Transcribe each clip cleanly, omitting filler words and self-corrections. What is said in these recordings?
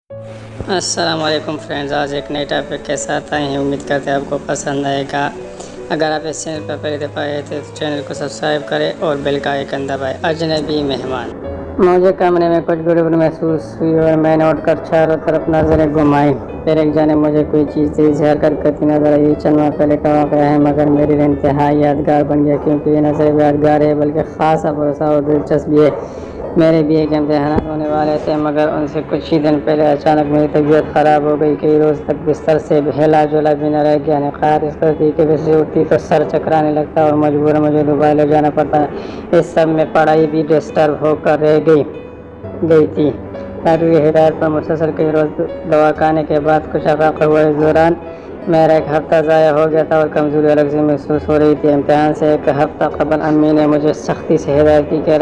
السلام علیکم فرینڈز، آج ایک نئی ٹاپک کے ساتھ آئے ہیں۔ امید کرتے ہیں آپ کو پسند آئے گا۔ اگر آپ اس چینل پر پہلی دفعہ آئے تھے تو چینل کو سبسکرائب کریں اور بیل کا آئیکن دبائیں۔ اجنبی مہمان۔ مجھے کمرے میں کچھ گڑبڑ محسوس ہوئی اور میں نے اٹھ کر چاروں طرف نظریں گھمائیں۔ پھر ایک جانب مجھے کوئی چیز تیزی سے حرکت کرتی نظر آئی۔ چند ماہ پہلے کا واقعہ ہے، مگر میرے لیے انتہائی یادگار بن گیا، کیونکہ یہ نہ صرف یادگار ہے بلکہ خاصا بھروسہ اور دلچسپ بھی ہے۔ میرے بھی ایک امتحانات ہونے والے تھے، مگر ان سے کچھ ہی دن پہلے اچانک میری طبیعت خراب ہو گئی۔ کئی روز تک بستر سے ہلا جلا بھی نہ رہ گیا۔ نقاہت اس قدر تھی کہ ویسے اٹھتی تو سر چکرانے لگتا اور مجبوراً مجھے دوبارہ لے جانا پڑتا۔ اس سب میں پڑھائی بھی ڈسٹرب ہو کر رہ گئی تھی۔ ڈاکٹر کی ہدایت پر مسلسل کئی روز دوا کھانے کے بعد کچھ افاقہ ہوا۔ اس دوران میرا ایک ہفتہ ضائع ہو گیا تھا اور کمزوری الگ سے محسوس ہو رہی تھی۔ امتحان سے ایک ہفتہ قبل امی نے مجھے سختی سے ہدایت کی کہ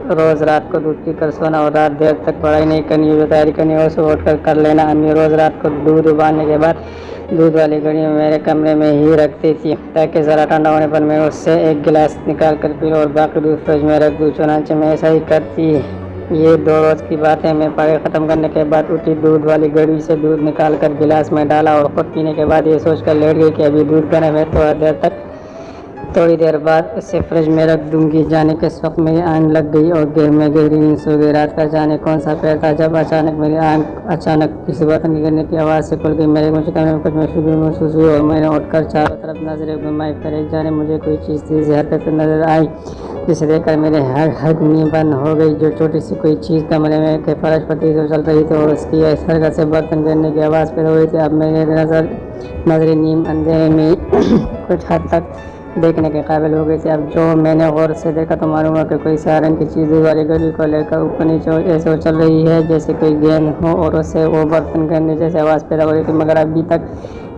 روز رات کو دودھ پی کر سونا اور رات دیر تک پڑھائی نہیں کرنی، جو تیاری کرنی ہے وہ صبح اٹھ کر لینا۔ امی روز رات کو دودھ ابالنے کے بعد دودھ والی گھڑی میرے کمرے میں ہی رکھتی تھی تاکہ ذرا ٹھنڈا ہونے پر میں اس سے ایک گلاس نکال کر پی لوں اور باقی دودھ فریج میں رکھ دوں۔ چنانچہ میں ایسا ہی کرتی۔ یہ 2 روز کی بات ہے۔ میں پڑھائی ختم کرنے کے بعد اٹھی، دودھ والی گھڑی سے دودھ نکال کر گلاس میں ڈالا اور خود پینے کے بعد یہ سوچ کر لیٹ گئی کہ ابھی دودھ گرم ہے، تھوڑی دیر بعد اسے فریج میں رکھ دوں گی۔ جانے کے اس وقت میری آنکھ لگ گئی اور میں گہری نیند سو گئی۔ رات کا جانے کون سا پہر تھا جب میری آنکھ اچانک کسی برتن کے گرنے کی آواز سے کھل گئی۔ میرے مجھے کمرے میں کچھ مشغولی محسوس ہوئی اور میں نے اٹھ کر چاروں طرف نظریں گھمائی۔ پھر ایک جانب مجھے کوئی چیز تیزی سے حرکت نظر آئی، جسے دیکھ کر میری ہضم بند ہو گئی۔ جو چھوٹی سی کوئی چیز کمرے میں کے فرش پر تیزی سے چل رہی تھی اور اس کی اس حرکت سے برتن گرنے کی آواز پیدا ہو رہی تھی۔ اب میری نظریں نیم اندھیرے میں کچھ حد تک دیکھنے کے قابل ہو گئی تھی۔ اب جو میں نے غور سے دیکھا تو معلوم ہوا کہ کوئی سیاہ رنگ کی چیز دودھ والی گھڑی کو لے کر اوپر نیچے ایسے اچھل رہی ہے جیسے کوئی گیند ہو اور اس سے وہ برتن گرنے جیسے آواز پیدا ہو رہی تھی، مگر ابھی تک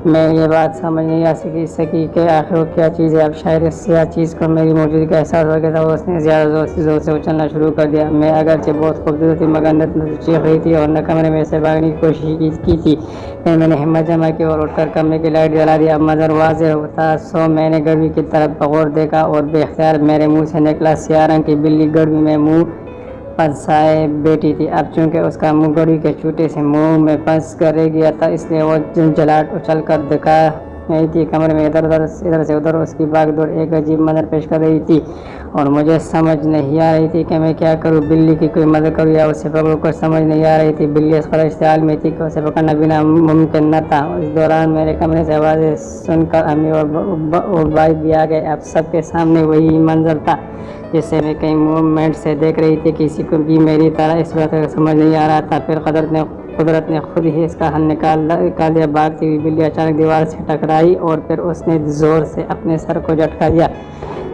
میں یہ بات سمجھ نہیں آ سکی کہ آخر وہ کیا چیز ہے۔ اب شاید اس سیاہ چیز کو میری موجودگی کا احساس ہو گیا تھا اور اس نے زیادہ زور سے اچھلنا شروع کر دیا۔ میں اگرچہ بہت خوبصورت تھی مگر نہ تو چیخ رہی تھی اور نہ کمرے میں سے بھاگنے کی کوشش کی تھی۔ پھر میں نے ہمت جمع کی اور اٹھ کر کمرے کی لائٹ جلا دی۔ اب منظر واضح تھا، سو میں نے گھڑی کی طرف بغور دیکھا اور بے اختیار میرے منہ سے نکلا سیاہ رنگ کی بلی گھڑی میں منہ پھنسائے بیٹھی تھی۔ اب چونکہ اس کا منہ گھڑی کے چھوٹے سے منہ میں پھنس کر رہ گیا تھا، اس لیے وہ جھنجھلاہٹ اچھل کر دکھا رہی تھی۔ کمرے میں ادھر سے ادھر اس کی بھاگ دوڑ ایک عجیب منظر پیش کر رہی تھی اور مجھے سمجھ نہیں آ رہی تھی کہ میں کیا کروں۔ بلی کی کوئی مدد کروں یا اسے پکڑوں، کچھ سمجھ نہیں آ رہی تھی۔ بلی اس قدر اشتعال میں تھی کہ اسے پکڑنا بھی ممکن نہ تھا۔ اس دوران میرے کمرے سے آوازیں سن کر امی اور بھائی بھی آ گئے۔ اب سب کے سامنے وہی منظر تھا جسے میں کئی منٹ سے دیکھ رہی تھی۔ کسی کو بھی میری طرح اس بات کا سمجھ نہیں آ رہا تھا۔ پھر قدرت نے خود ہی اس کا حل نکال دیا۔ بھاگتی ہوئی بلی اچانک دیوار سے ٹکرائی اور پھر اس نے زور سے اپنے سر کو جھٹکا دیا۔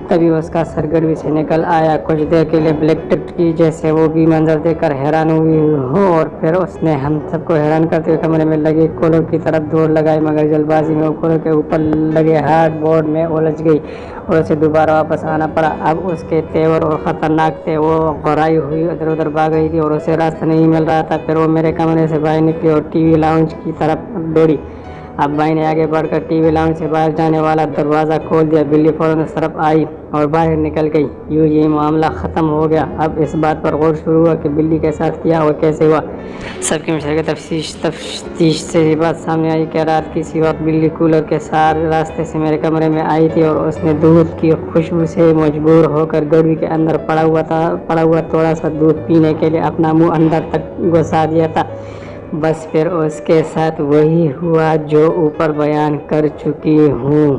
تبھی اس کا سر گھڑی سے نکل آیا۔ کچھ دیر کے لیے بلکٹ کی جیسے وہ بھی منظر دیکھ کر حیران ہوئی ہو اور پھر اس نے ہم سب کو حیران کرتے ہوئے کمرے میں لگے کولر کی طرف دوڑ لگائی، مگر جلد بازی میں وہ کولر کے اوپر لگے ہارڈ بورڈ میں الجھ گئی اور اسے دوبارہ واپس آنا پڑا۔ اب اس کے تیور اور خطرناک تھے۔ وہ گھبرائی ہوئی ادھر ادھر بھاگ رہی تھی اور اسے راستہ نہیں مل رہا تھا۔ پھر وہ میرے کمرے سے باہر نکلی اور ٹی وی لاؤنج کی طرف دوڑی۔ اب بھائی نے آگے بڑھ کر ٹی وی لاؤنج سے باہر جانے والا دروازہ کھول دیا۔ بلی فوراً اس طرف آئی اور باہر نکل گئی۔ یوں یہ معاملہ ختم ہو گیا۔ اب اس بات پر غور شروع ہوا کہ بلی کے ساتھ کیا اور کیسے ہوا۔ سب کی مشترکہ تفتیش سے یہ بات سامنے آئی کہ رات کسی وقت بلی کولر کے راستے سے میرے کمرے میں آئی تھی اور اس نے دودھ کی خوشبو سے مجبور ہو کر گھڑی کے اندر پڑا ہوا تھوڑا سا دودھ پینے کے لیے اپنا منہ اندر تک گھسا دیا تھا۔ بس پھر اس کے ساتھ وہی ہوا جو اوپر بیان کر چکی ہوں۔